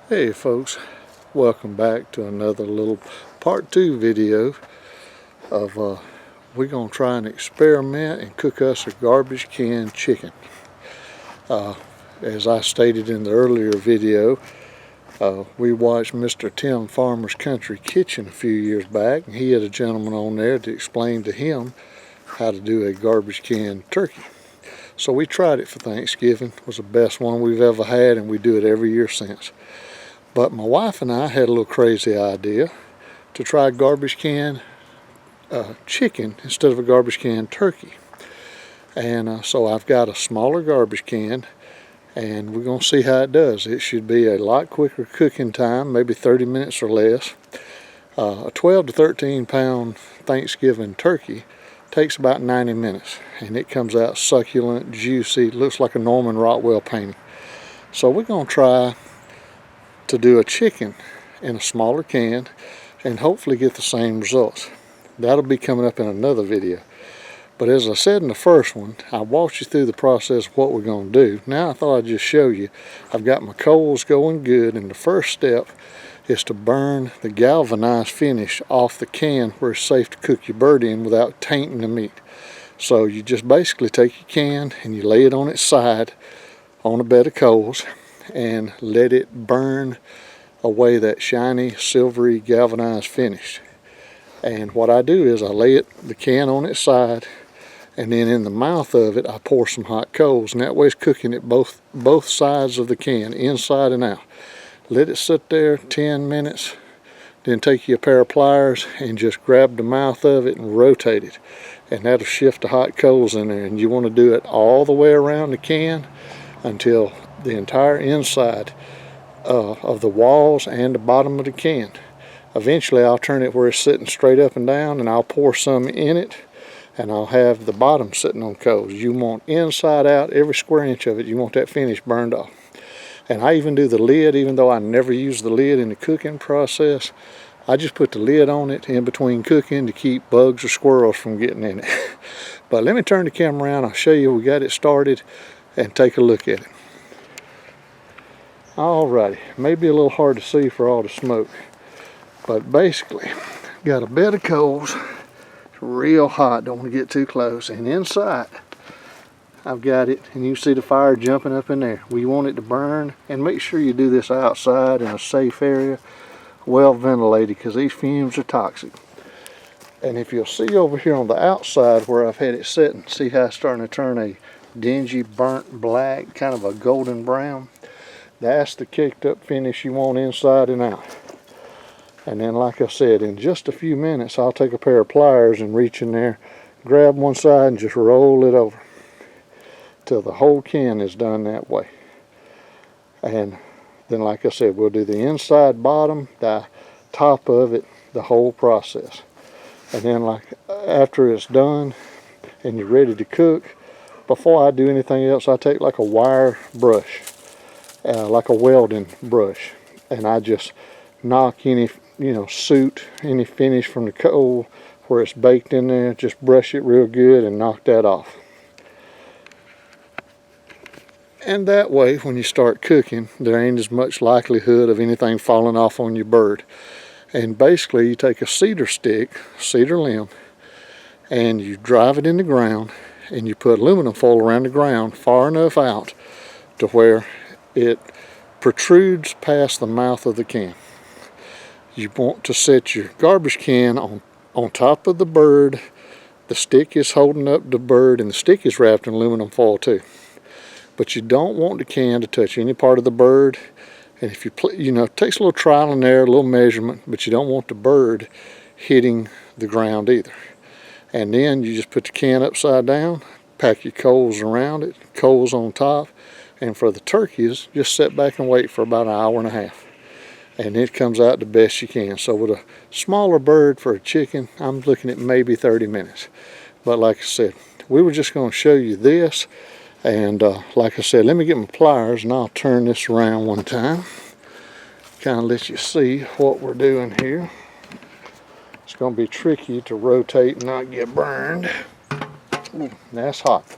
Hey folks, welcome back to another little part 2 video of we're going to try and experiment and cook us a garbage can chicken. As I stated in the earlier video, we watched Mr. Tim Farmer's Country Kitchen a few years back, and he had a gentleman on there to explain to him how to do a garbage can turkey. So we tried it for Thanksgiving. It was the best one we've ever had, and we do it every year since. But my wife and I had a little crazy idea to try garbage can chicken instead of a garbage can turkey. And so I've got a smaller garbage can, and we're going to see how it does. It should be a lot quicker cooking time, maybe 30 minutes or less. A 12 to 13 pound Thanksgiving turkey takes about 90 minutes, and it comes out succulent, juicy, looks like a Norman Rockwell painting. So we're going to try to do a chicken in a smaller can and hopefully get the same results. That'll be coming up in another video. But as I said in the first one, I walked you through the process of what we're going to do. Now I thought I'd just show you. I've got my coals going good, and the first step is to burn the galvanized finish off the can where it's safe to cook your bird in without tainting the meat. So you just basically take your can and you lay it on its side on a bed of coals and let it burn away that shiny, silvery, galvanized finish. And what I do is I lay the can on its side, and then in the mouth of it I pour some hot coals, and that way it's cooking at both sides of the can, inside and out. Let it sit there 10 minutes, then take you a pair of pliers and just grab the mouth of it and rotate it, and that'll shift the hot coals in there. And you want to do it all the way around the can until the entire inside of the walls and the bottom of the can. Eventually I'll turn it where it's sitting straight up and down, and I'll pour some in it, and I'll have the bottom sitting on coals. You want inside out, every square inch of it, you want that finish burned off. And I even do the lid, even though I never use the lid in the cooking process. I just put the lid on it in between cooking to keep bugs or squirrels from getting in it. But let me turn the camera around, I'll show you we got it started and take a look at it. Alrighty, maybe a little hard to see for all the smoke, but basically got a bed of coals. It's real hot, don't want to get too close, and inside I've got it, and you see the fire jumping up in there. We want it to burn, and make sure you do this outside in a safe area, well ventilated, because these fumes are toxic. And if you'll see over here on the outside where I've had it sitting, see how it's starting to turn a dingy, burnt black, kind of a golden brown? That's the kicked up finish you want inside and out. And then, like I said, in just a few minutes I'll take a pair of pliers and reach in there, grab one side and just roll it over till the whole can is done that way. And then, like I said, we'll do the inside, bottom, the top of it, the whole process. And then, like after it's done and you're ready to cook, before I do anything else, I take like a wire brush, like a welding brush, and I just knock any soot, any finish from the coal where it's baked in there, just brush it real good and knock that off. And that way, when you start cooking, there ain't as much likelihood of anything falling off on your bird. And basically, you take a cedar stick, cedar limb, and you drive it in the ground, and you put aluminum foil around the ground far enough out to where it protrudes past the mouth of the can. You want to set your garbage can on top of the bird. The stick is holding up the bird, and the stick is wrapped in aluminum foil too. But you don't want the can to touch any part of the bird. And if it takes a little trial and error, a little measurement, but you don't want the bird hitting the ground either. And then you just put the can upside down, pack your coals around it, coals on top, and for the turkeys, just sit back and wait for about an hour and a half. And it comes out the best you can. So with a smaller bird for a chicken, I'm looking at maybe 30 minutes. But like I said, we were just going to show you this. And like I said, let me get my pliers and I'll turn this around one time. Kind of let you see what we're doing here. It's going to be tricky to rotate and not get burned. Ooh, that's hot.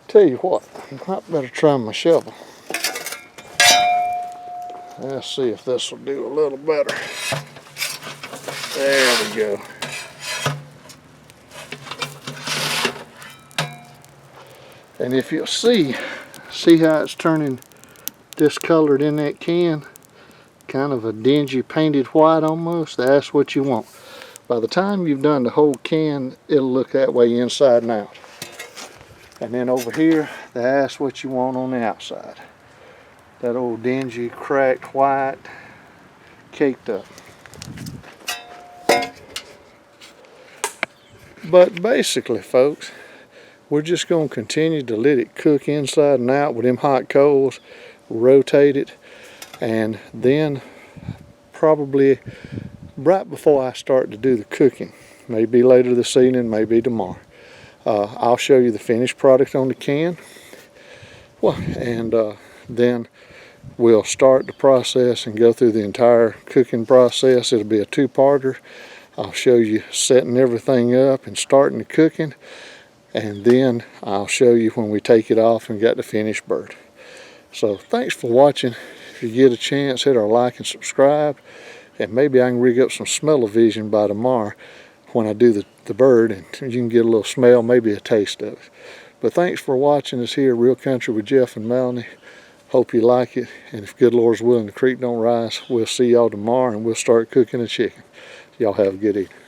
Tell you what, I better try my shovel. Let's see if this will do a little better. There we go. And if you'll see how it's turning discolored in that can, kind of a dingy painted white almost. That's what you want. By the time you've done the whole can, it'll look that way inside and out. And then over here, that's what you want on the outside. That old dingy, cracked white, caked up. But basically, folks, we're just going to continue to let it cook inside and out with them hot coals, rotate it, and then probably right before I start to do the cooking, maybe later this evening, maybe tomorrow, I'll show you the finished product on the can. Well, and then we'll start the process and go through the entire cooking process. It'll be a two-parter. I'll show you setting everything up and starting the cooking, and then I'll show you when we take it off and got the finished bird. So thanks for watching. If you get a chance, hit our like and subscribe, and maybe I can rig up some smell-o-vision by tomorrow when I do the bird, and you can get a little smell, maybe a taste of it. But thanks for watching us here at Real Country with Jeff and Melanie. Hope you like it, and if good Lord's willing the creek don't rise, we'll see y'all tomorrow and we'll start cooking the chicken. Y'all have a good evening.